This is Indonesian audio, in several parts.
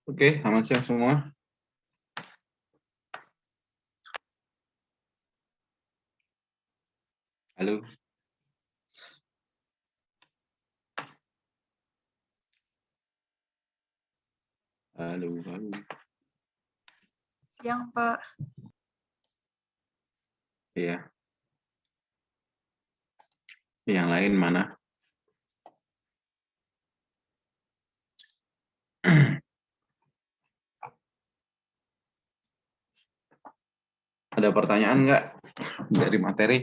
Oke, selamat siang semua. Halo. Halo, halo. Siang, Pak. Iya. Yang lain mana? Ada pertanyaan nggak dari materi?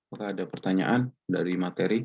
Apakah ada pertanyaan dari materi?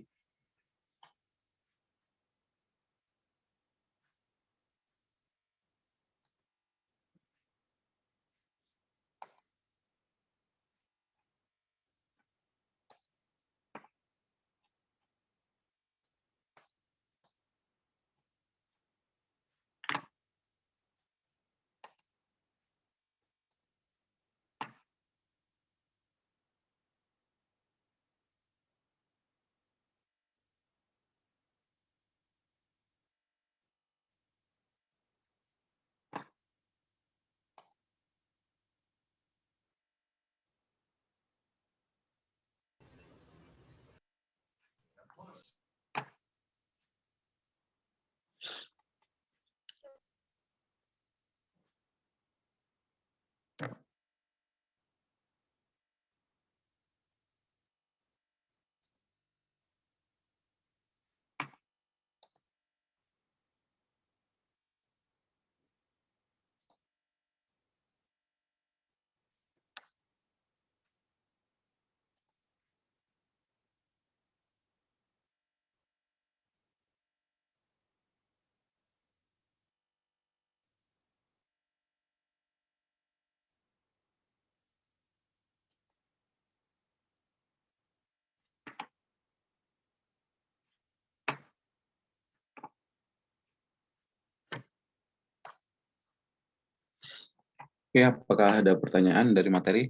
Oke, apakah ada pertanyaan dari materi?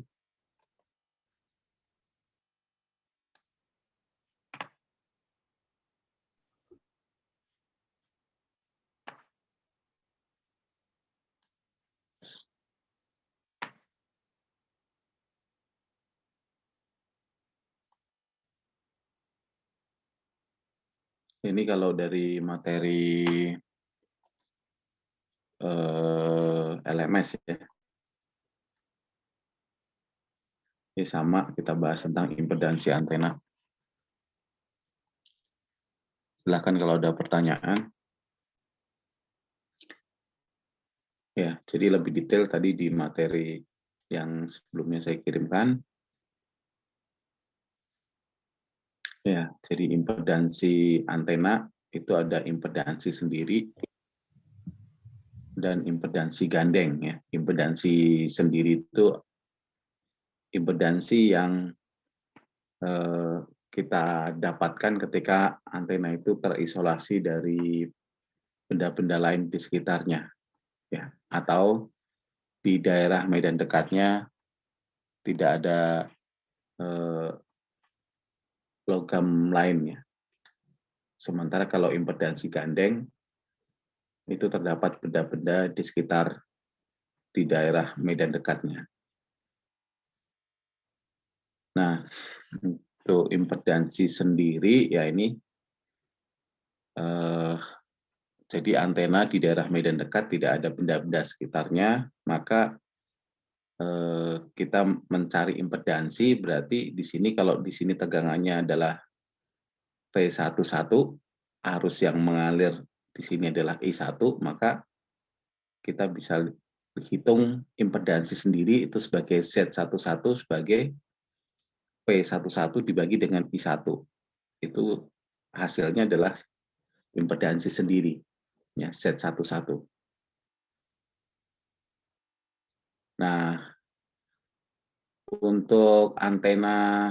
Ini kalau dari materi LMS ya. Ini sama, kita bahas tentang impedansi antena. Silahkan kalau ada pertanyaan. Ya, jadi lebih detail tadi di materi yang sebelumnya saya kirimkan. Ya, jadi impedansi antena itu ada impedansi sendiri dan impedansi gandeng ya. Impedansi sendiri itu impedansi yang kita dapatkan ketika antena itu terisolasi dari benda-benda lain di sekitarnya ya, atau di daerah medan dekatnya tidak ada logam lainnya. Sementara kalau impedansi gandeng itu terdapat benda-benda di sekitar di daerah medan dekatnya. Nah, untuk impedansi sendiri ya ini jadi antena di daerah medan dekat tidak ada benda-benda sekitarnya, maka kita mencari impedansi berarti di sini kalau di sini tegangannya adalah P11, arus yang mengalir di sini adalah I1, maka kita bisa hitung impedansi sendiri itu sebagai Z11 sebagai P11 dibagi dengan I1. Itu hasilnya adalah impedansi sendiri, ya Z11. Nah, untuk antena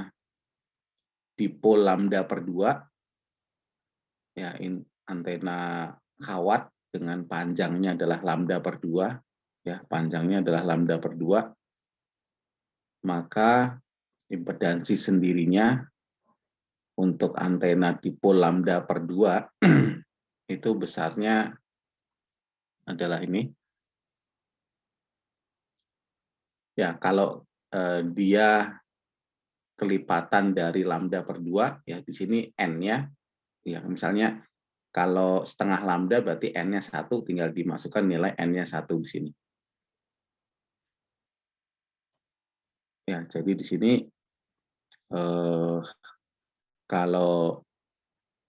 dipol lambda per 2, ya antena kawat dengan panjangnya adalah lambda per 2, ya, panjangnya adalah lambda per 2, maka impedansi sendirinya untuk antena dipol lambda per 2 itu besarnya adalah ini. Ya, kalau dia kelipatan dari lambda per 2, ya di sini n-nya, ya misalnya kalau setengah lambda berarti n-nya 1, tinggal dimasukkan nilai n-nya 1 di sini. Ya, jadi di sini kalau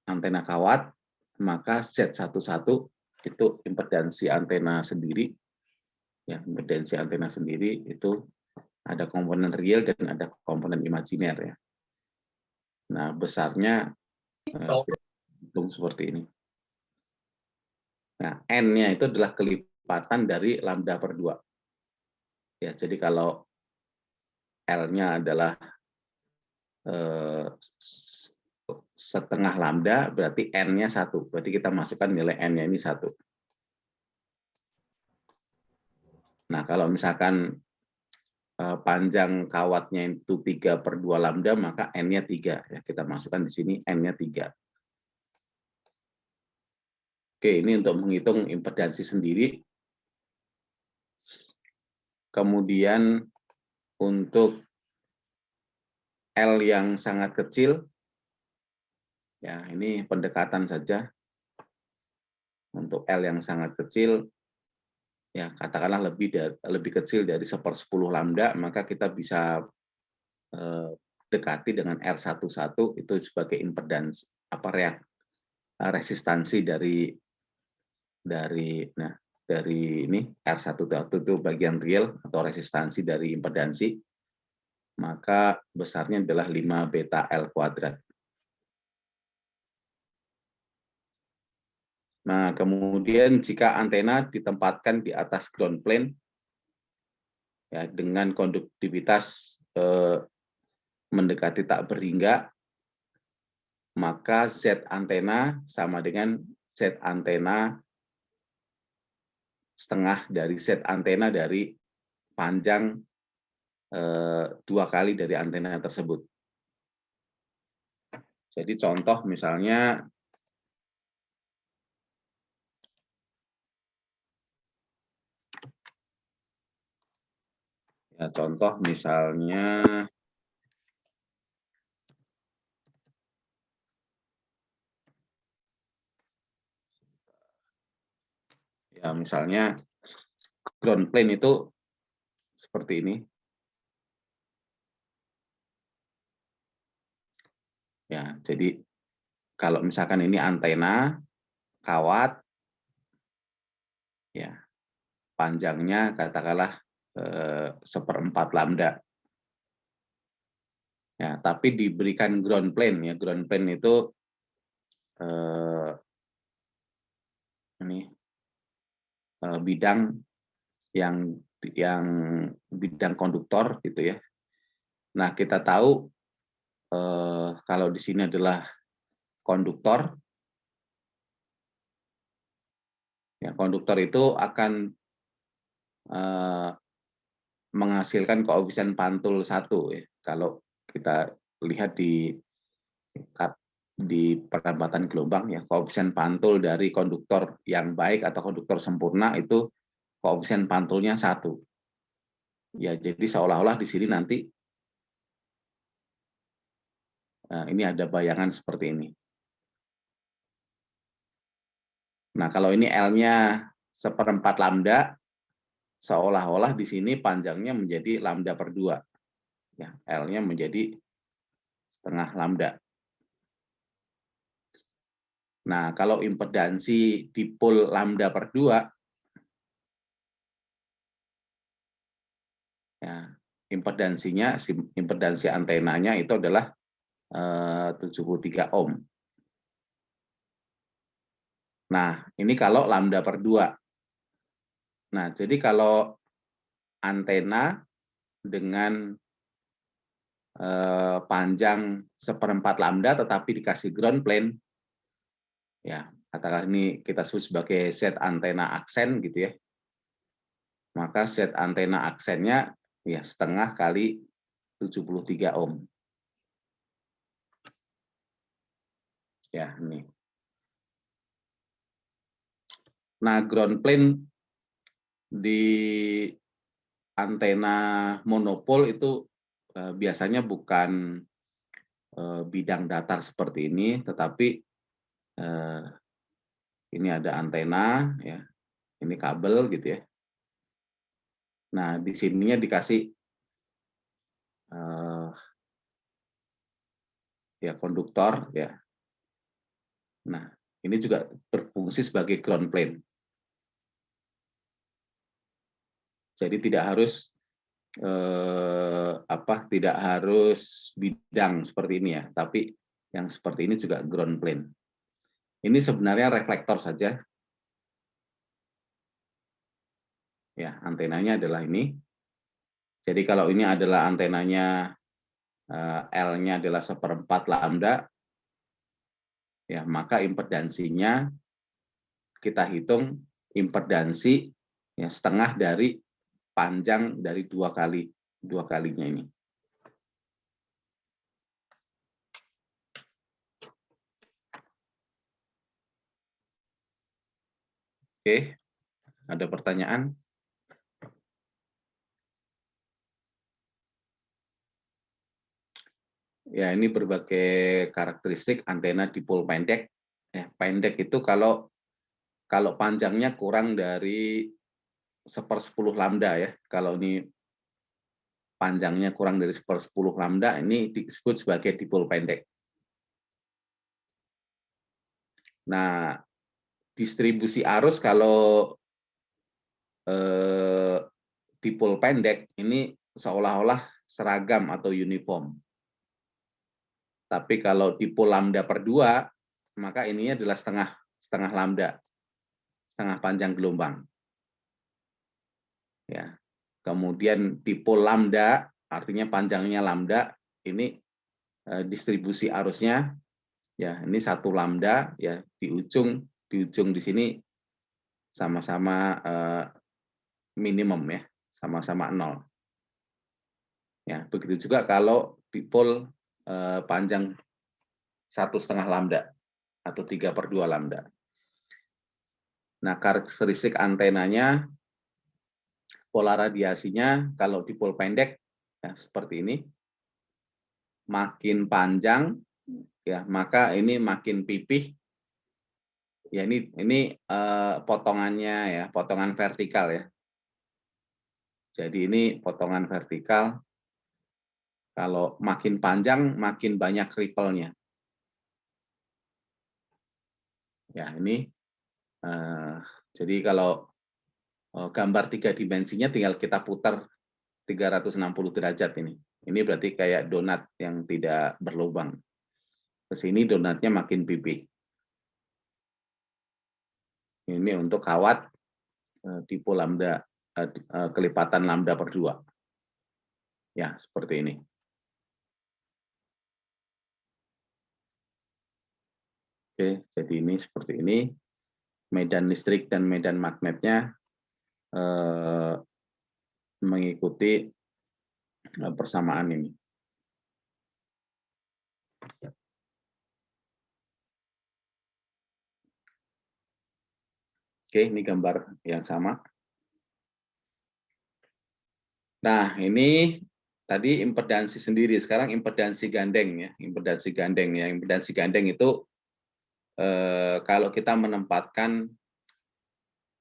antena kawat, maka Z11 itu impedansi antena sendiri, ya, impedansi antena sendiri itu ada komponen real dan ada komponen imajiner, ya. Nah, besarnya kita hitung seperti ini. Nah, N-nya itu adalah kelipatan dari lambda per 2. Ya, jadi kalau L-nya adalah setengah lambda, berarti N-nya 1. Berarti kita masukkan nilai N-nya ini 1. Nah, kalau misalkan panjang kawatnya itu 3 per 2 lambda, maka N-nya 3. Ya, kita masukkan di sini N-nya 3. Oke, ini untuk menghitung impedansi sendiri. Kemudian untuk L yang sangat kecil, ya ini pendekatan saja. Untuk L yang sangat kecil, ya katakanlah lebih kecil dari 1/10 lambda, maka kita bisa dekati dengan R11 itu sebagai impedansi resistansi dari ini R11 itu bagian real atau resistansi dari impedansi, maka besarnya adalah 5 beta L kuadrat. Nah, kemudian jika antena ditempatkan di atas ground plane, ya, dengan konduktivitas mendekati tak berhingga, maka Z antena sama dengan Z antena setengah dari Z antena dari panjang 2 kali dari antena tersebut. Jadi contoh misalnya misalnya ground plane itu seperti ini. Ya, jadi kalau misalkan ini antena kawat, ya panjangnya katakanlah 1/4 lambda. Ya, tapi diberikan ground plane, ya ground plane itu bidang yang bidang konduktor gitu ya. Nah, kita tahu kalau di sini adalah konduktor, ya konduktor itu akan menghasilkan koefisien pantul 1, ya. Kalau kita lihat di perlambatan gelombang, ya koefisien pantul dari konduktor yang baik atau konduktor sempurna itu koefisien pantulnya 1. Ya, jadi seolah-olah di sini nanti ini ada bayangan seperti ini. Nah, kalau ini L-nya 1/4 lambda, seolah-olah di sini panjangnya menjadi lambda per 2. Ya, L-nya menjadi setengah lambda. Nah, kalau impedansi dipol lambda per 2, ya, impedansi antenanya itu adalah 73 ohm. Nah, ini kalau lambda per 2. Nah, jadi kalau antena dengan panjang 1/4 lambda tetapi dikasih ground plane, ya katakan ini kita sebut sebagai set antena aksen gitu ya, maka set antena aksennya ya setengah kali 73 ohm. Ya, ini. Nah, ground plane di antena monopol itu biasanya bukan bidang datar seperti ini, tetapi ini ada antena, ya, ini kabel gitu ya. Nah, di sininya dikasih ya konduktor, ya. Nah, ini juga berfungsi sebagai ground plane. Jadi tidak harus bidang seperti ini ya, tapi yang seperti ini juga ground plane. Ini sebenarnya reflektor saja. Ya, antenanya adalah ini. Jadi kalau ini adalah antenanya L-nya adalah 1/4 lambda, ya maka impedansinya kita hitung impedansi ya setengah dari panjang dari dua kalinya ini. Oke, ada pertanyaan? Ya, ini berbagai karakteristik antena dipol pendek. Ya, pendek itu kalau panjangnya kurang dari 1/10 lambda ya. Kalau ini panjangnya kurang dari 1/10 lambda, ini disebut sebagai dipol pendek. Nah, distribusi arus kalau dipol pendek ini seolah-olah seragam atau uniform. Tapi kalau dipol lambda per 2, maka ininya adalah setengah lambda, setengah panjang gelombang. Ya. Kemudian dipol lambda, artinya panjangnya lambda, ini distribusi arusnya, ya ini 1 lambda, ya di ujung di sini sama-sama minimum ya, sama-sama 0. Ya, begitu juga kalau dipol panjang 1,5 lambda atau 3/2 lambda. Nah, karakteristik antenanya, pola radiasinya kalau dipol pendek ya seperti ini, makin panjang ya maka ini makin pipih. Ya ini potongannya ya, potongan vertikal ya. Jadi ini potongan vertikal. Kalau makin panjang, makin banyak ripple-nya. Ya, ini jadi kalau gambar 3 dimensinya tinggal kita putar 360 derajat ini. Ini berarti kayak donat yang tidak berlubang. Ke sini donatnya makin pipih. Ini untuk kawat tipe lambda, kelipatan lambda per 2. Ya, seperti ini. Oke, jadi ini seperti ini. Medan listrik dan medan magnetnya mengikuti persamaan ini. Oke, ini gambar yang sama. Nah, ini tadi impedansi sendiri, sekarang impedansi gandeng ya. Impedansi gandeng itu kalau kita menempatkan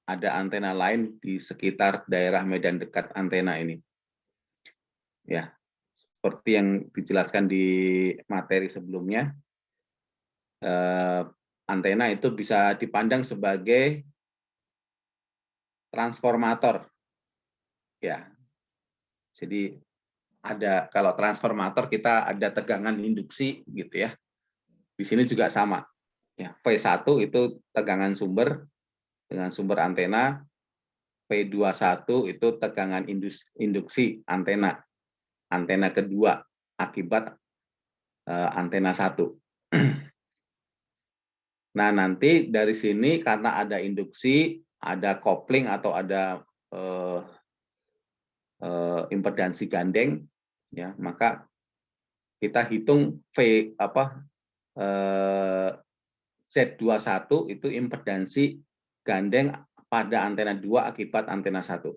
ada antena lain di sekitar daerah medan dekat antena ini. Ya, seperti yang dijelaskan di materi sebelumnya, antena itu bisa dipandang sebagai transformator. Ya, jadi kalau transformator kita ada tegangan induksi gitu ya. Di sini juga sama. Ya, V1 itu tegangan sumber dengan sumber antena, V21 itu tegangan induksi antena kedua akibat antena 1. Nah, nanti dari sini karena ada induksi, ada kopling atau ada impedansi gandeng, ya, maka kita hitung Z21 itu impedansi gandeng pada antena 2 akibat antena 1.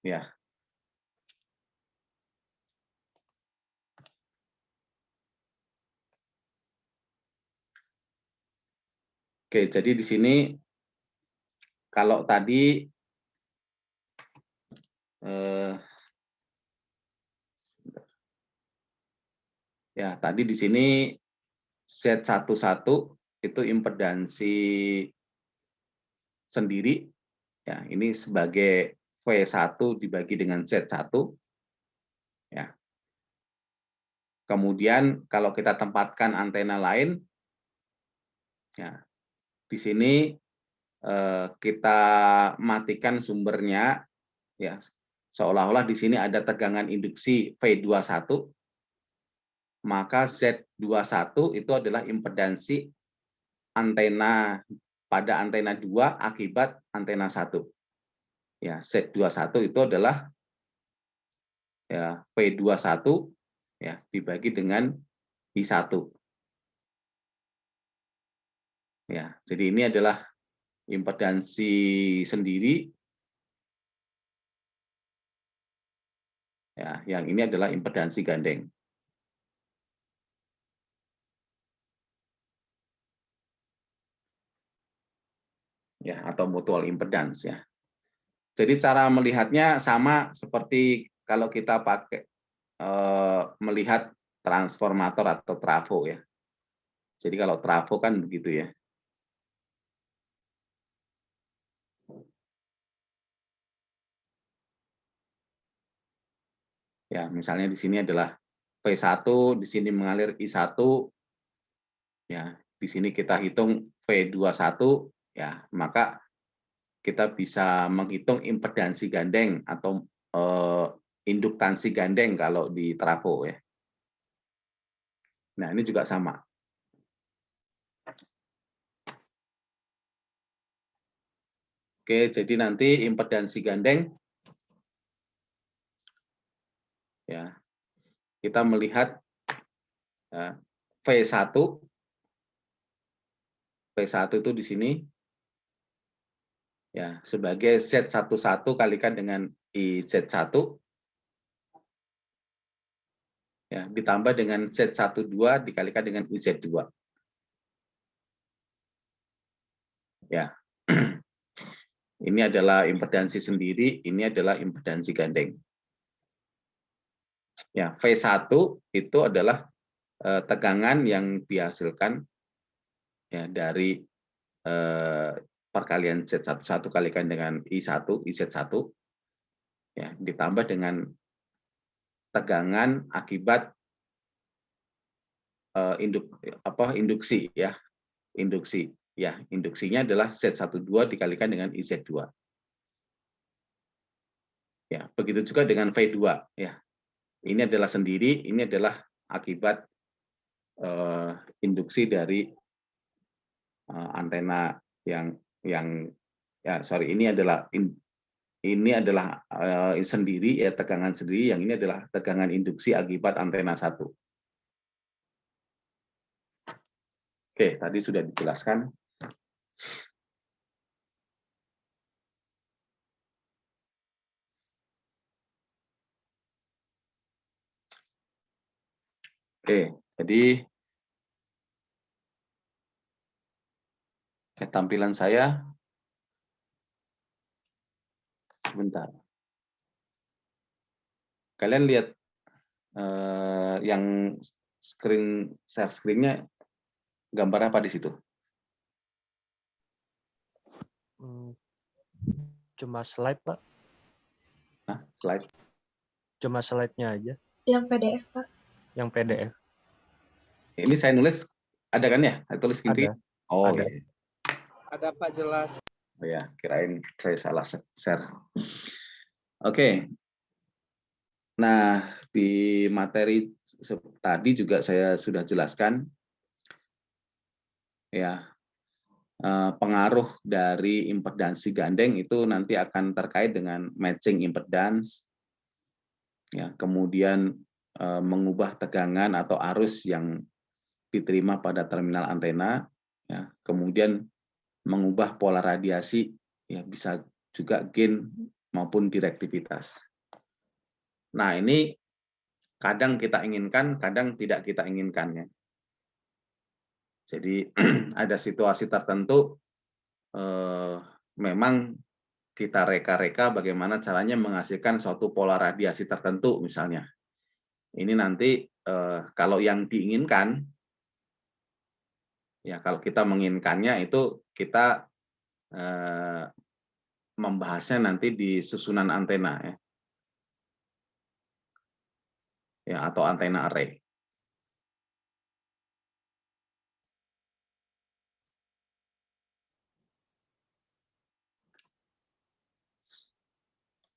Ya. Oke, jadi di sini kalau tadi ya tadi di sini Z11 itu impedansi sendiri, ya ini sebagai V1 dibagi dengan Z1, ya. Kemudian kalau kita tempatkan antena lain, ya di sini kita matikan sumbernya, ya seolah-olah di sini ada tegangan induksi V21, maka Z21 itu adalah impedansi antena pada antena 2 akibat antena 1. Ya, Z21 itu adalah ya V21 ya dibagi dengan I1. Ya, jadi ini adalah impedansi sendiri. Ya, yang ini adalah impedansi gandeng. Ya, atau mutual impedance ya. Jadi cara melihatnya sama seperti kalau kita pakai melihat transformator atau trafo ya. Jadi kalau trafo kan begitu ya. Ya, misalnya di sini adalah V1, di sini mengalir I1, ya, di sini kita hitung V21, ya, maka kita bisa menghitung impedansi gandeng atau induktansi gandeng kalau di trafo ya. Nah, ini juga sama. Oke, jadi nanti impedansi gandeng ya. Kita melihat ya, V1 itu di sini ya sebagai Z11 kalikan dengan IZ1 ya ditambah dengan Z12 dikalikan dengan IZ2. Ya. Ini adalah impedansi sendiri, ini adalah impedansi gandeng. Ya, V1 itu adalah tegangan yang dihasilkan ya dari perkalian Z11 kalikan dengan I1, IZ1 ya ditambah dengan tegangan akibat induksi ya. Induksi. Ya, induksinya adalah Z12 dikalikan dengan IZ2. Ya, begitu juga dengan V2 ya. Ini adalah sendiri, ini adalah akibat induksi dari antena yang ya sorry ini adalah sendiri ya tegangan sendiri, yang ini adalah tegangan induksi akibat antena 1. Oke, tadi sudah dijelaskan. Oke, jadi tampilan saya sebentar. Kalian lihat yang share screen-nya gambar apa di situ? Cuma slide, Pak. Nah, slide. Cuma slide-nya aja. Yang PDF, Pak. Yang PDF. Ini saya nulis, ada kan ya? Saya tulis gini. Ada. Oh, ada. iya. Ada Pak, jelas. Oh ya, kirain saya salah share. Oke. Nah, di materi tadi juga saya sudah jelaskan ya, pengaruh dari impedansi gandeng itu nanti akan terkait dengan matching impedance, ya, kemudian mengubah tegangan atau arus yang diterima pada terminal antena, ya, kemudian mengubah pola radiasi, ya, bisa juga gain maupun direktivitas. Nah, ini kadang kita inginkan, kadang tidak kita inginkan, ya. Jadi ada situasi tertentu memang kita reka-reka bagaimana caranya menghasilkan suatu pola radiasi tertentu misalnya. Ini nanti kalau yang diinginkan, ya kalau kita menginginkannya itu kita membahasnya nanti di susunan antena, ya atau antena array.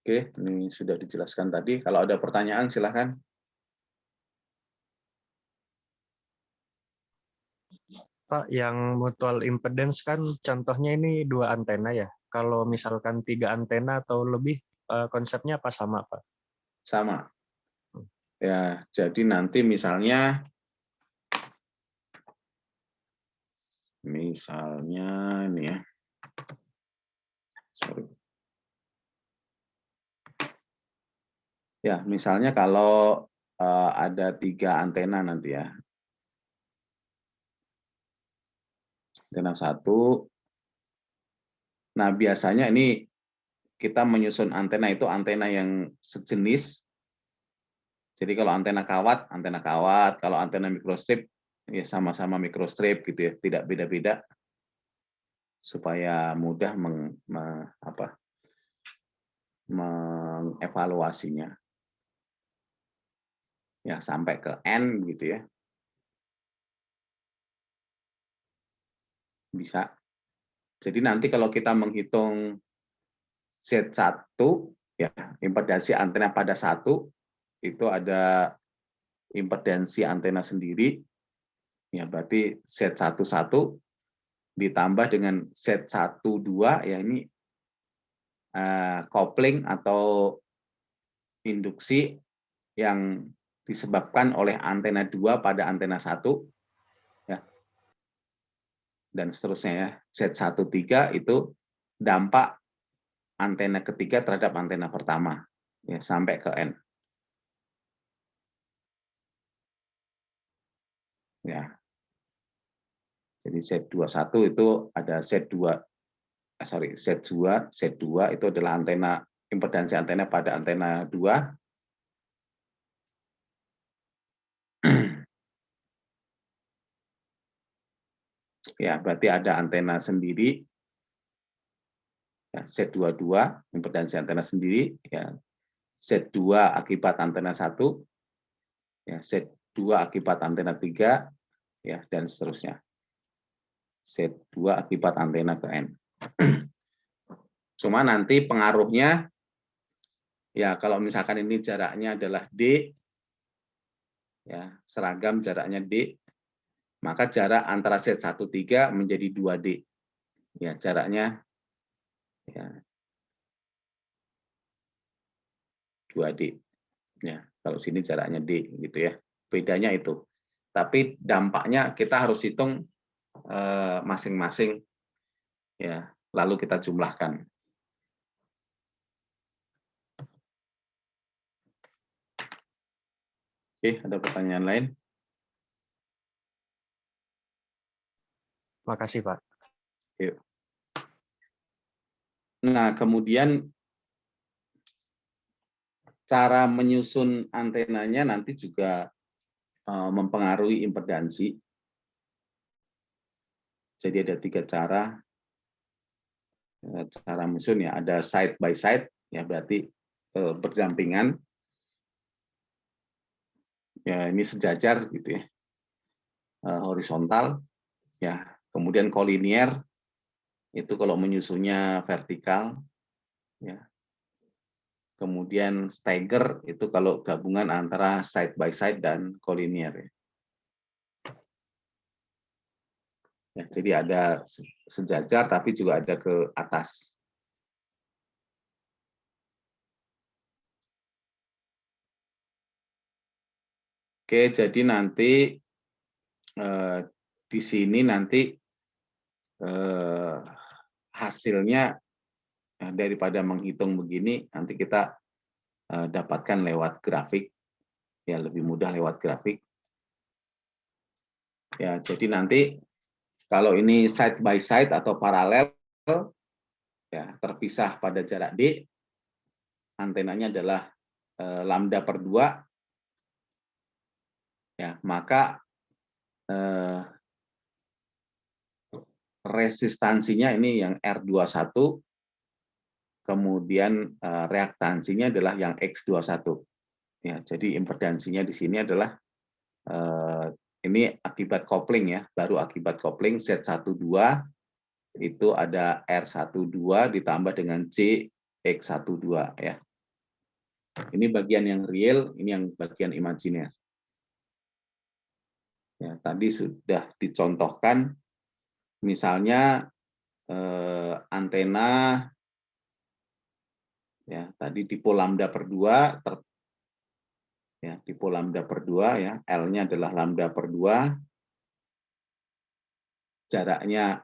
Oke, ini sudah dijelaskan tadi. Kalau ada pertanyaan silahkan. Pak, yang mutual impedance kan contohnya ini 2 antena ya. Kalau misalkan 3 antena atau lebih, konsepnya apa sama, Pak? Sama. Ya, jadi nanti misalnya ini ya. Sorry. Ya, misalnya kalau ada 3 antena nanti ya. Antena 1. Nah, biasanya ini kita menyusun antena itu antena yang sejenis. Jadi kalau antena kawat, kalau antena microstrip ya sama-sama microstrip gitu ya, tidak beda-beda supaya mudah mengevaluasinya. Ya, sampai ke N gitu ya. Bisa. Jadi nanti kalau kita menghitung Z1 ya, impedansi antena pada 1 itu ada impedansi antena sendiri, ya berarti Z11 ditambah dengan Z12 ya ini kopling atau induksi yang disebabkan oleh antena 2 pada antena 1 ya. Dan seterusnya ya. Z13 itu dampak antena ketiga terhadap antena pertama ya sampai ke N. Ya. Jadi Z21 itu ada Z2 itu adalah antena impedansi antena pada antena 2. Ya, berarti ada antena sendiri. Ya, Z22 impedansi antena sendiri, ya. Z2 akibat antena 1. Ya, Z2 akibat antena 3, ya, dan seterusnya. Z2 akibat antena ke N. Cuma nanti pengaruhnya, ya kalau misalkan ini jaraknya adalah D, ya seragam jaraknya D, maka jarak antara Z13 menjadi 2D. Ya, jaraknya ya 2D. Ya, kalau sini jaraknya D gitu ya. Bedanya itu. Tapi dampaknya kita harus hitung masing-masing ya, lalu kita jumlahkan. Oke, ada pertanyaan lain? Makasih, Pak. Yuk. Nah, kemudian cara menyusun antenanya nanti juga mempengaruhi impedansi. Jadi ada 3 cara menyusun ya. Ada side by side, ya berarti berdampingan. Ya ini sejajar gitu ya. Horizontal, ya. Kemudian kolinier itu kalau menyusunnya vertikal, ya. Kemudian stagger itu kalau gabungan antara side by side dan collinear. Ya, jadi ada sejajar tapi juga ada ke atas. Oke, jadi nanti di sini nanti hasilnya daripada menghitung begini, nanti kita dapatkan lewat grafik, ya lebih mudah lewat grafik. Ya, jadi nanti kalau ini side by side atau paralel, ya terpisah pada jarak D, antenanya adalah lambda per 2, ya maka resistansinya ini yang R21, kemudian reaktansinya adalah yang X21. Ya, jadi impedansinya di sini adalah ini akibat kopling ya, baru akibat kopling Z12 itu ada R12 ditambah dengan JX12 ya. Ini bagian yang real, ini yang bagian imajiner. Ya, tadi sudah dicontohkan misalnya antena ya tadi tipe lambda per 2 ya tipe lambda per 2 ya, L-nya adalah lambda per 2, jaraknya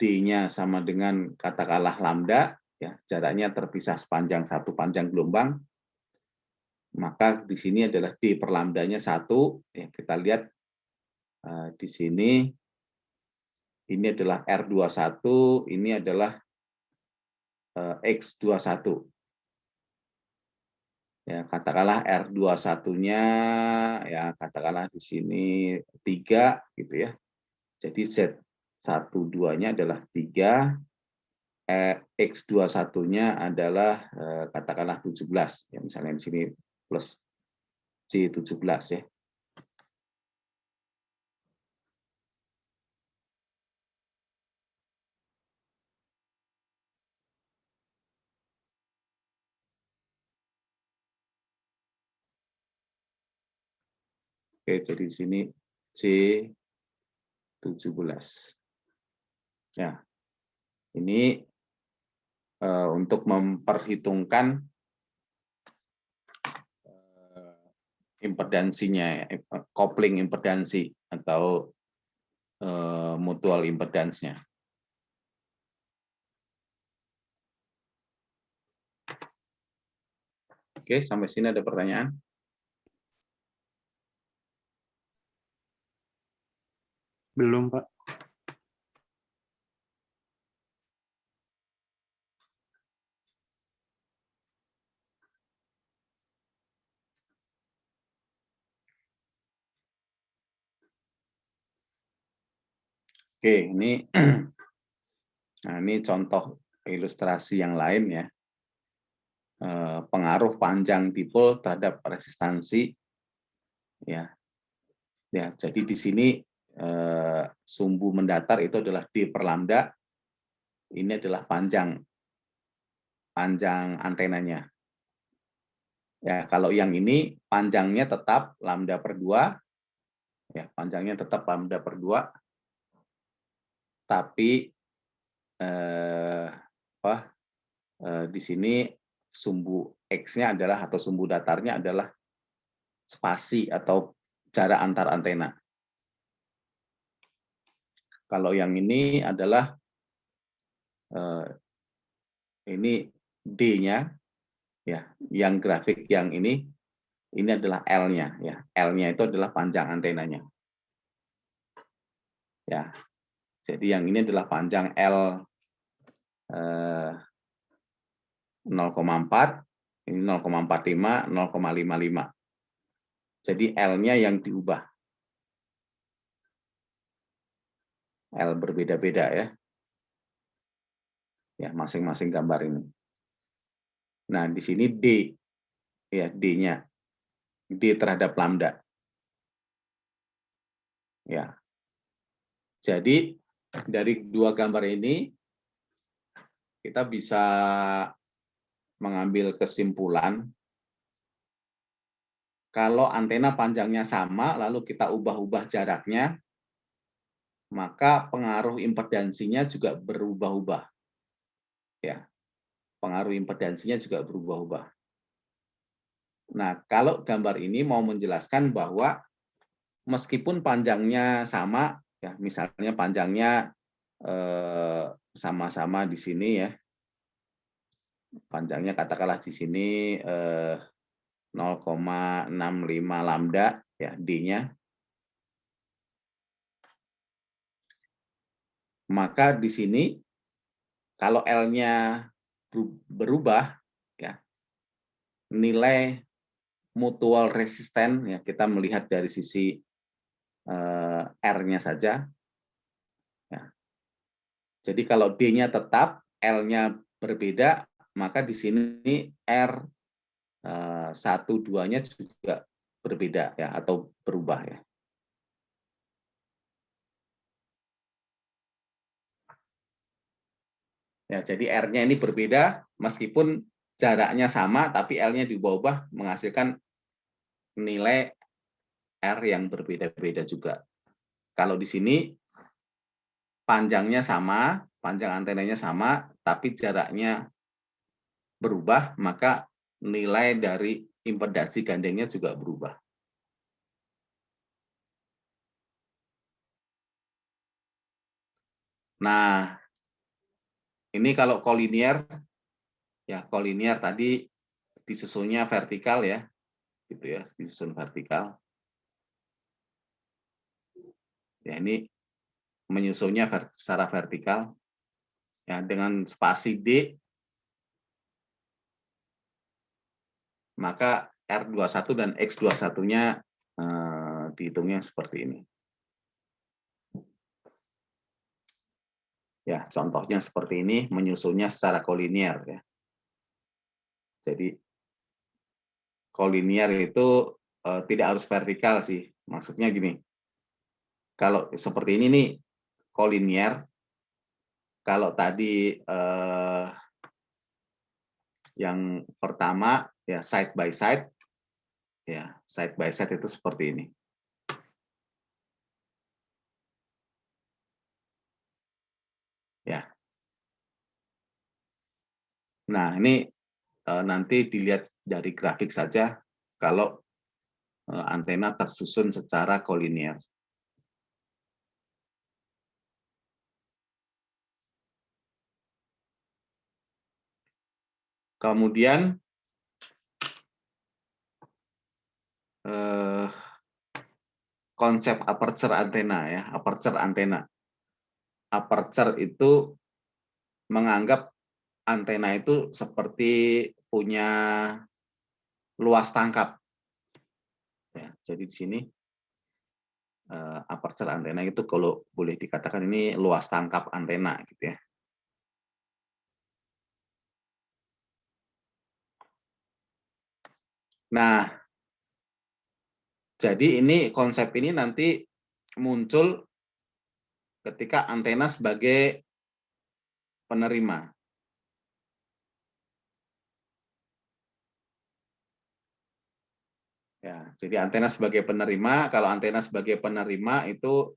D-nya sama dengan katakanlah lambda ya, jaraknya terpisah sepanjang satu panjang gelombang, maka di sini adalah D per lambdanya 1 ya, kita lihat di sini ini adalah R21, ini adalah X21. Ya, katakanlah R21-nya ya katakanlah di sini 3 gitu ya. Jadi Z12-nya adalah 3, X21-nya adalah katakanlah 17 ya, misalnya di sini plus C17 ya. Oke, jadi di sini C17. Ya. Ini untuk memperhitungkan impedansinya, kopling impedansi atau mutual impedance-nya. Oke, sampai sini ada pertanyaan? Belum, Pak. Oke, ini nah ini contoh ilustrasi yang lain ya. Pengaruh panjang dipol terhadap resistansi ya. Ya, jadi di sini sumbu mendatar itu adalah D per lambda. Ini adalah panjang antenanya. Ya, kalau yang ini panjangnya tetap lambda per 2. Ya, panjangnya tetap lambda per 2. Tapi di sini sumbu X-nya adalah atau sumbu datarnya adalah spasi atau jarak antar antena. Kalau yang ini adalah ini D-nya ya, yang grafik yang ini adalah L-nya ya. L-nya itu adalah panjang antenanya. Ya. Jadi yang ini adalah panjang L 0,4, ini 0,45, 0,55. Jadi L-nya yang diubah. L berbeda-beda ya. Ya, masing-masing gambar ini. Nah, di sini D. Ya, D-nya. D terhadap lambda. Ya. Jadi, dari dua gambar ini, kita bisa mengambil kesimpulan kalau antena panjangnya sama, lalu kita ubah-ubah jaraknya, maka pengaruh impedansinya juga berubah-ubah. Ya, pengaruh impedansinya juga berubah-ubah. Nah, kalau gambar ini mau menjelaskan bahwa meskipun panjangnya sama, ya misalnya panjangnya sama-sama di sini ya, panjangnya katakanlah di sini 0,65 lambda ya D-nya, maka di sini kalau L-nya berubah ya, nilai mutual resisten ya, kita melihat dari sisi R-nya saja ya. Jadi kalau D-nya tetap, L-nya berbeda, maka di sini R 1,2-nya juga berbeda ya, atau berubah ya. Ya, jadi R-nya ini berbeda meskipun jaraknya sama, tapi L-nya diubah-ubah menghasilkan nilai R yang berbeda-beda juga. Kalau di sini panjangnya sama, panjang antenanya sama, tapi jaraknya berubah, maka nilai dari impedasi gandengnya juga berubah. Nah, ini kalau kolinier, ya kolinier tadi disusunnya vertikal ya, gitu ya, disusun vertikal. Ya ini menyusunnya secara vertikal, ya dengan spasi D, maka R21 dan X21-nya dihitungnya seperti ini. Ya, contohnya seperti ini, menyusunnya secara kolinier ya. Jadi kolinier itu tidak harus vertikal sih. Maksudnya gini, kalau seperti ini nih kolinier, kalau tadi yang pertama ya side by side, ya side by side itu seperti ini. Ya. Nah ini nanti dilihat dari grafik saja kalau antena tersusun secara kolinier. Kemudian konsep aperture antena ya, aperture antena. Aperture itu menganggap antena itu seperti punya luas tangkap. Ya, jadi di sini aperture antena itu kalau boleh dikatakan ini luas tangkap antena gitu ya. Nah, jadi ini konsep ini nanti muncul ketika antena sebagai penerima. Ya, jadi antena sebagai penerima, kalau antena sebagai penerima itu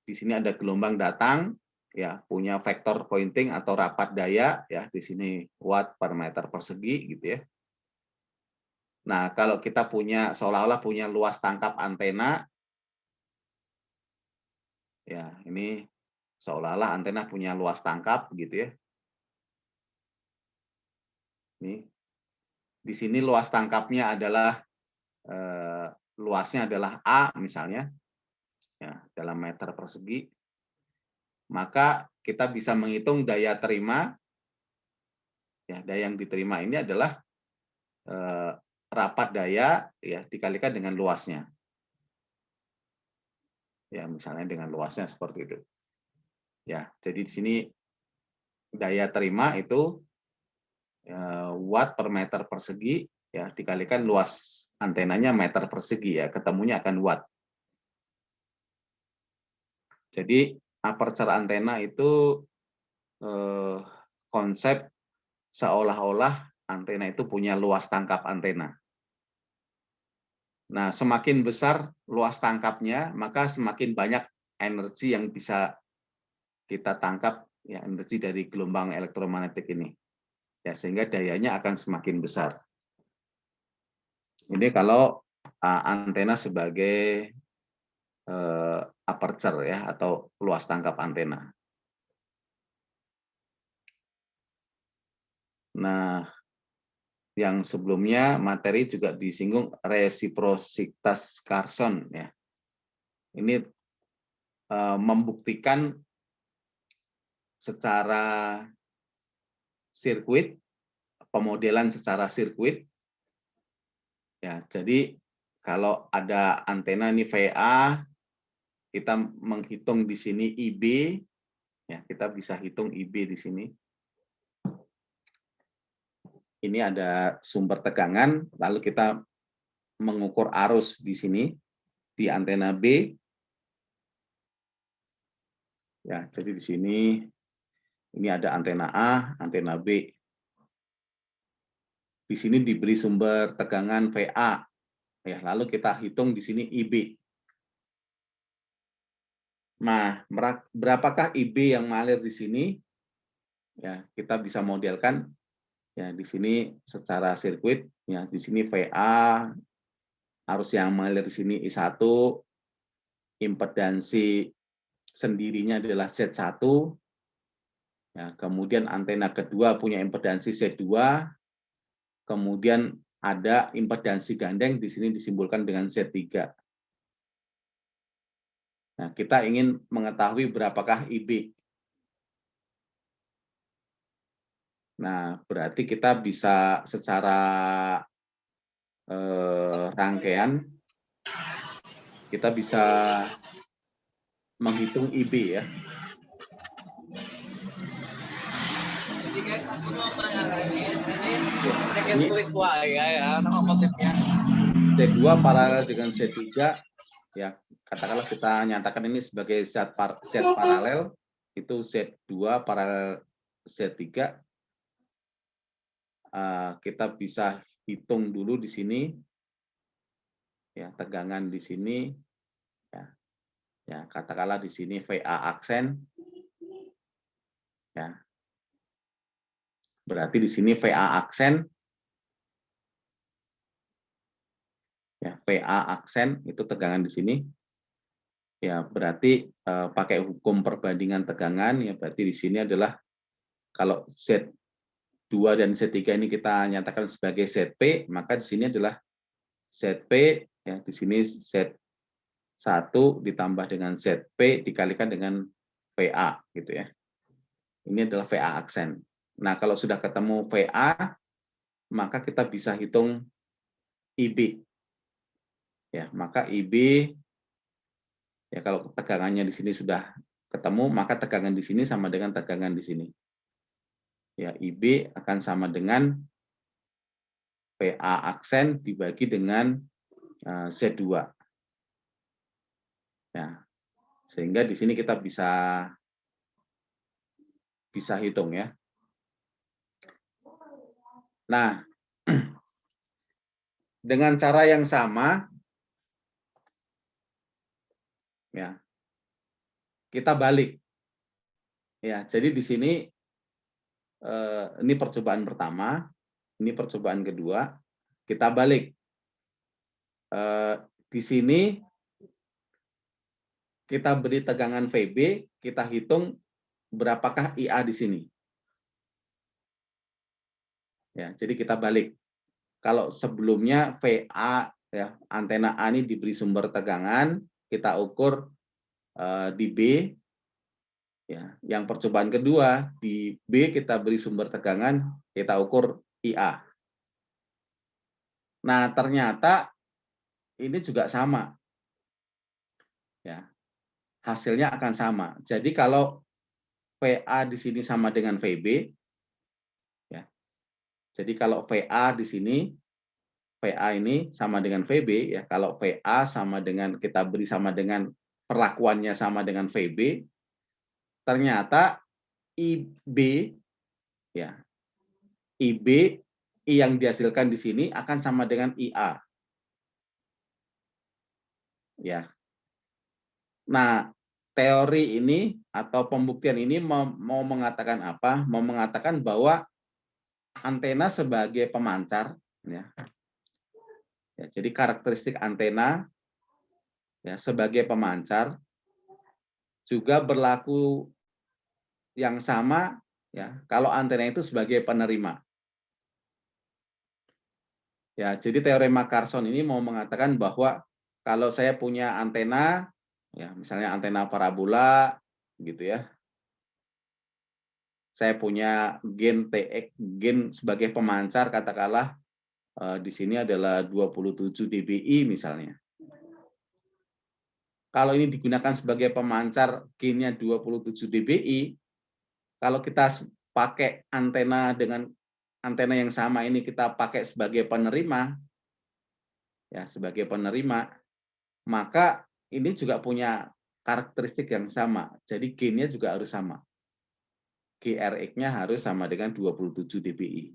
di sini ada gelombang datang, ya punya vektor pointing atau rapat daya, ya di sini watt per meter persegi gitu ya. Nah, kalau kita punya seolah-olah punya luas tangkap antena, ya ini seolah-olah antena punya luas tangkap gitu ya. Ini di sini luas tangkapnya adalah luasnya adalah A misalnya, ya dalam meter persegi. Maka kita bisa menghitung daya terima, ya daya yang diterima ini adalah rapat daya ya dikalikan dengan luasnya. Ya, misalnya dengan luasnya seperti itu. Ya, jadi di sini daya terima itu watt per meter persegi ya dikalikan luas antenanya meter persegi ya, ketemunya akan watt. Jadi aperture antena itu konsep seolah-olah antena itu punya luas tangkap antena. Nah, semakin besar luas tangkapnya, maka semakin banyak energi yang bisa kita tangkap, ya, energi dari gelombang elektromagnetik ini. Ya, sehingga dayanya akan semakin besar. Ini kalau antena sebagai aperture, ya, atau luas tangkap antena. Nah, yang sebelumnya materi juga disinggung resiprositas Carson, ya. Ini membuktikan secara sirkuit, pemodelan secara sirkuit, ya. Jadi kalau ada antena ini VA, kita menghitung di sini IB, ya, kita bisa hitung IB di sini. Ini ada sumber tegangan, lalu kita mengukur arus di sini di antena B. Ya, jadi di sini ini ada antena A, antena B. Di sini diberi sumber tegangan VA. Ya, lalu kita hitung di sini IB. Nah, berapakah IB yang mengalir di sini? Ya, kita bisa modelkan, ya, di sini secara sirkuit, ya, di sini VA, arus yang mengalir di sini I1, impedansi sendirinya adalah Z1, ya, kemudian antena kedua punya impedansi Z2, kemudian ada impedansi gandeng di sini disimbolkan dengan Z3. Nah, kita ingin mengetahui berapakah IB. Nah, berarti kita bisa secara rangkaian, kita bisa menghitung IB, ya. Jadi guys, aku mau mengalami ini ya, nama motifnya. Z2 paralel dengan Z3, ya, katakanlah kita nyatakan ini sebagai Z paralel, itu Z2 paralel Z3, kita bisa hitung dulu di sini, ya, tegangan di sini, ya, katakanlah di sini VA aksen, ya, berarti di sini VA aksen, ya, VA aksen itu tegangan di sini, ya, berarti pakai hukum perbandingan tegangan, ya, berarti di sini adalah kalau Z2 dan Z3 ini kita nyatakan sebagai ZP, maka di sini adalah ZP, ya, di sini Z1 ditambah dengan ZP dikalikan dengan VA, gitu ya. Ini adalah VA aksen. Nah, kalau sudah ketemu VA, maka kita bisa hitung IB. Ya, maka IB, ya, kalau tegangannya di sini sudah ketemu, maka tegangan di sini sama dengan tegangan di sini. Ya, IB akan sama dengan VA aksen dibagi dengan Z2. Ya, sehingga di sini kita bisa hitung, ya. Nah, dengan cara yang sama, ya, kita balik. Ya, jadi di sini ini percobaan pertama, ini percobaan kedua, kita balik. Di sini kita beri tegangan VB, kita hitung berapakah IA di sini. Ya, jadi kita balik. Kalau sebelumnya VA, ya, antena A ini diberi sumber tegangan, kita ukur di B. Ya, yang percobaan kedua di B kita beri sumber tegangan, kita ukur IA. Nah, ternyata ini juga sama. Ya, hasilnya akan sama. Jadi kalau VA di sini sama dengan VB, ya. Jadi kalau VA di sini, VA ini sama dengan VB, ya. Kalau VA sama dengan, kita beri sama dengan, perlakuannya sama dengan VB, ternyata IB, ya, IB, I yang dihasilkan di sini akan sama dengan IA. Ya. Nah, teori ini atau pembuktian ini mau mengatakan apa? Mau mengatakan bahwa antena sebagai pemancar, ya. Ya, jadi karakteristik antena ya sebagai pemancar juga berlaku yang sama ya kalau antena itu sebagai penerima. Ya, jadi teorema Carson ini mau mengatakan bahwa kalau saya punya antena, ya misalnya antena parabola, gitu ya, saya punya gen TX, gen sebagai pemancar, katakanlah di sini adalah 27 dBi misalnya. Kalau ini digunakan sebagai pemancar gennya 27 dBi, kalau kita pakai antena dengan antena yang sama ini kita pakai sebagai penerima, ya sebagai penerima, maka ini juga punya karakteristik yang sama. Jadi gain-nya juga harus sama. GRX-nya harus sama dengan 27 dBi.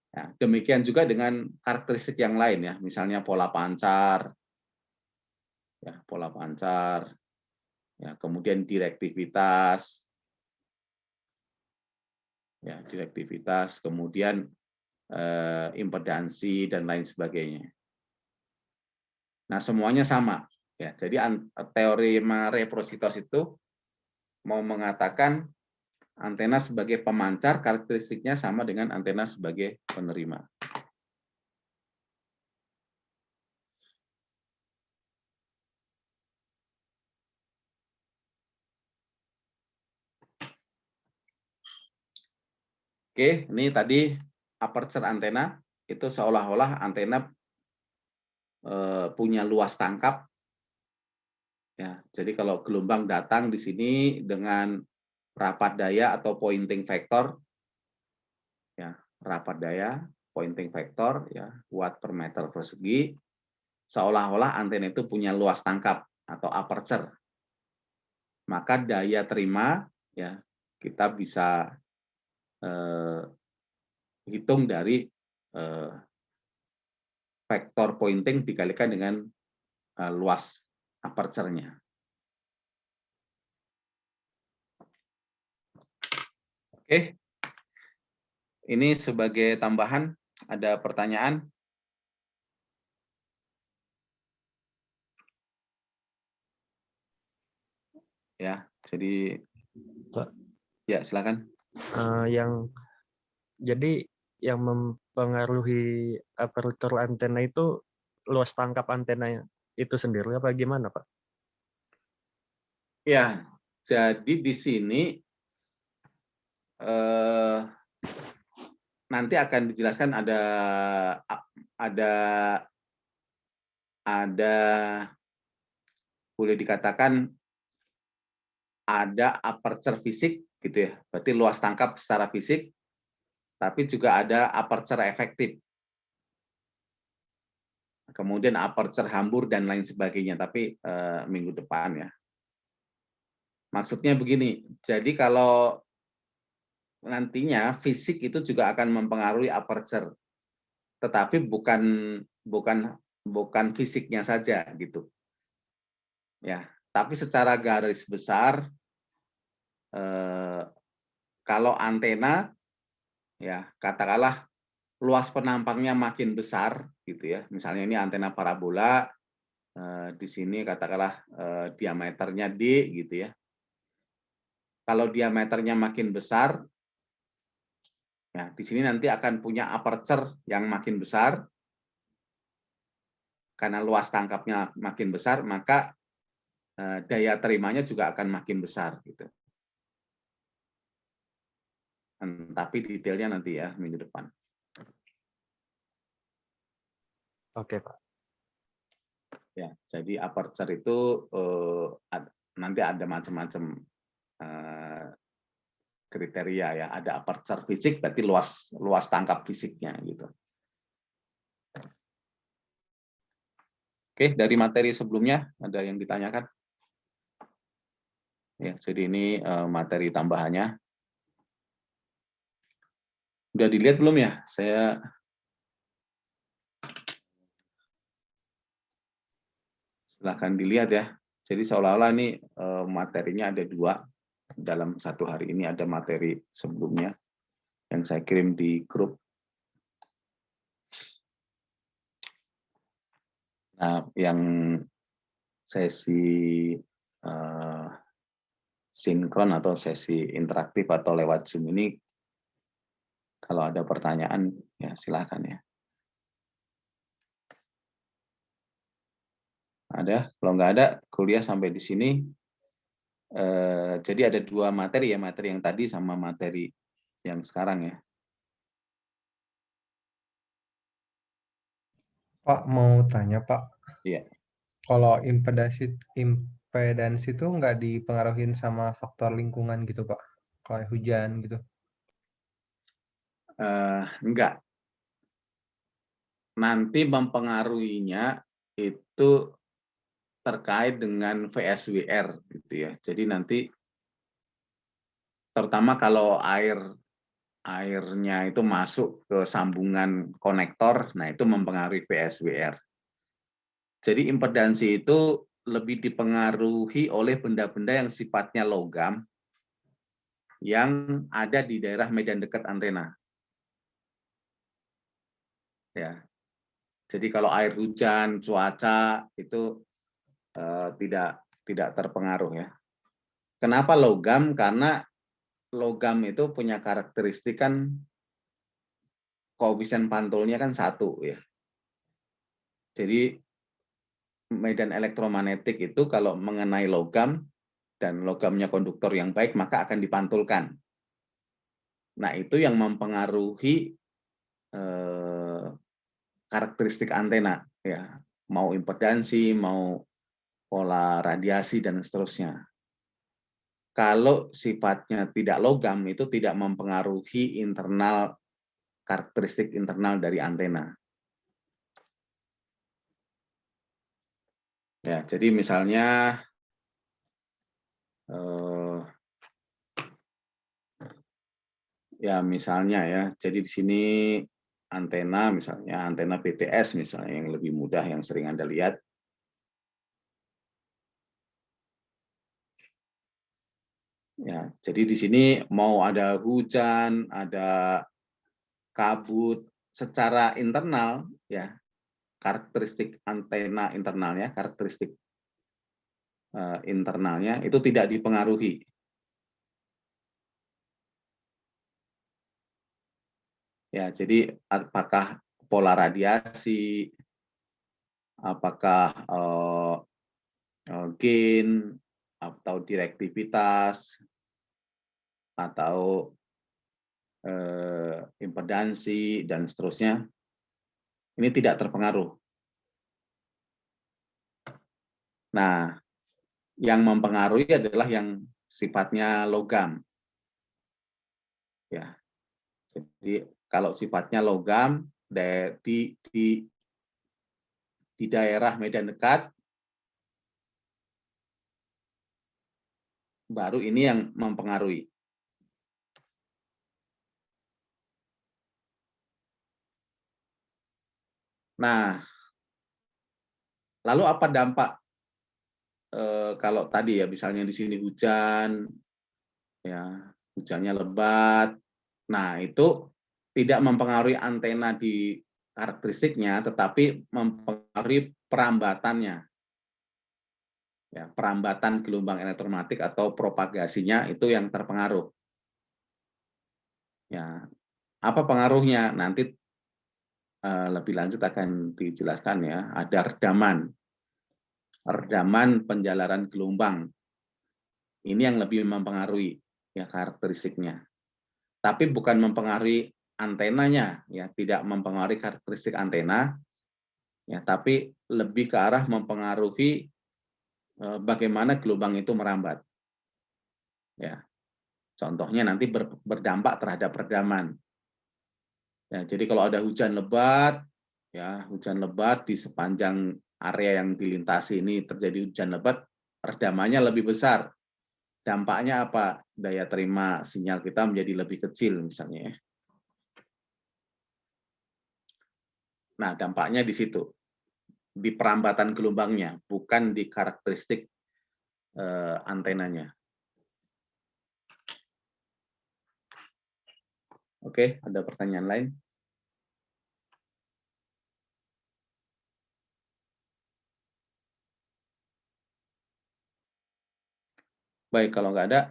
Ya, demikian juga dengan karakteristik yang lain ya, misalnya pola pancar, ya pola pancar, ya kemudian direktivitas, ya direktivitas, kemudian impedansi dan lain sebagainya. Nah, semuanya sama. Ya, jadi teorema reciprocitas itu mau mengatakan antena sebagai pemancar karakteristiknya sama dengan antena sebagai penerima. Oke, ini tadi aperture antena itu seolah-olah antena punya luas tangkap. Ya, jadi kalau gelombang datang di sini dengan rapat daya atau pointing vector, ya rapat daya, pointing vector, ya watt per meter persegi, seolah-olah antena itu punya luas tangkap atau aperture. Maka daya terima, ya kita bisa hitung dari vektor pointing dikalikan dengan luas aperture-nya. Oke, ini sebagai tambahan, ada pertanyaan? Ya, jadi ya silakan. Jadi yang mempengaruhi aperture antena itu luas tangkap antena itu sendiri apa gimana, Pak? Ya, jadi di sini nanti akan dijelaskan ada boleh dikatakan ada aperture fisik gitu ya. Berarti luas tangkap secara fisik, tapi juga ada aperture efektif. Kemudian aperture hambur dan lain sebagainya, tapi minggu depan ya. Maksudnya begini, jadi kalau nantinya fisik itu juga akan mempengaruhi aperture, tetapi bukan fisiknya saja gitu. Ya, tapi secara garis besar kalau antena ya katakanlah luas penampangnya makin besar gitu ya. Misalnya ini antena parabola di sini katakanlah diameternya D gitu ya. Kalau diameternya makin besar, ya di sini nanti akan punya aperture yang makin besar. Karena luas tangkapnya makin besar, maka daya terimanya juga akan makin besar gitu. Tapi detailnya nanti ya minggu depan. Oke, Pak. Ya, jadi aperture itu nanti ada macam-macam kriteria ya. Ada aperture fisik, berarti luas tangkap fisiknya gitu. Oke, dari materi sebelumnya ada yang ditanyakan? Ya, jadi ini materi tambahannya. Udah dilihat belum ya? Saya silahkan dilihat ya. Jadi seolah-olah ini materinya ada 2. Dalam satu hari ini ada materi sebelumnya yang saya kirim di grup. Nah, yang sesi sinkron atau sesi interaktif atau lewat Zoom ini, kalau ada pertanyaan ya silahkan ya. Ada? Kalau nggak ada, kuliah sampai di sini. Jadi ada 2 materi ya, materi yang tadi sama materi yang sekarang ya. Pak, mau tanya Pak, Iya. kalau impedansi itu nggak dipengaruhin sama faktor lingkungan gitu Pak, kayak hujan gitu? Enggak. Nanti mempengaruhinya itu terkait dengan VSWR gitu ya. Jadi nanti terutama kalau airnya itu masuk ke sambungan konektor, nah itu mempengaruhi VSWR. Jadi impedansi itu lebih dipengaruhi oleh benda-benda yang sifatnya logam yang ada di daerah medan dekat antena. Ya. Jadi kalau air hujan, cuaca itu tidak terpengaruh ya. Kenapa logam? Karena logam itu punya karakteristik kan koefisien pantulnya kan 1 ya. Jadi medan elektromagnetik itu kalau mengenai logam dan logamnya konduktor yang baik maka akan dipantulkan. Nah, itu yang mempengaruhi karakteristik antena ya, mau impedansi, mau pola radiasi dan seterusnya. Kalau sifatnya tidak logam itu tidak mempengaruhi karakteristik internal dari antena. Ya, jadi misalnya jadi di sini antena misalnya antena BTS misalnya yang lebih mudah yang sering Anda lihat. Ya, jadi di sini mau ada hujan, ada kabut, secara internal ya karakteristik antena internalnya, karakteristik internalnya itu tidak dipengaruhi. Ya, jadi apakah pola radiasi, apakah gain atau direktivitas atau impedansi dan seterusnya ini tidak terpengaruh. Nah, yang mempengaruhi adalah yang sifatnya logam. Ya. Jadi kalau sifatnya logam di daerah medan dekat baru ini yang mempengaruhi. Nah, lalu apa dampak kalau tadi ya misalnya di sini hujan, ya hujannya lebat, nah itu tidak mempengaruhi antena di karakteristiknya, tetapi mempengaruhi perambatannya. Ya, perambatan gelombang elektromagnetik atau propagasinya itu yang terpengaruh. Ya, apa pengaruhnya? Nanti lebih lanjut akan dijelaskan ya. Ada redaman penjalaran gelombang. Ini yang lebih mempengaruhi ya karakteristiknya. Tapi bukan mempengaruhi antenanya, ya tidak mempengaruhi karakteristik antena, ya tapi lebih ke arah mempengaruhi bagaimana gelombang itu merambat. Ya, contohnya nanti berdampak terhadap redaman. Ya, jadi kalau ada hujan lebat, ya hujan lebat di sepanjang area yang dilintasi ini terjadi hujan lebat, redamannya lebih besar. Dampaknya apa? Daya terima sinyal kita menjadi lebih kecil misalnya. Nah, dampaknya di situ, di perambatan gelombangnya, bukan di karakteristik antenanya. Oke, ada pertanyaan lain? Baik, kalau nggak ada,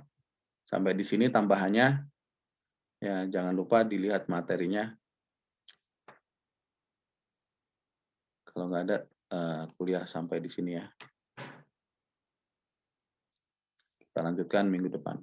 sampai di sini tambahannya, ya jangan lupa dilihat materinya. Kalau nggak ada, kuliah sampai di sini ya. Kita lanjutkan minggu depan.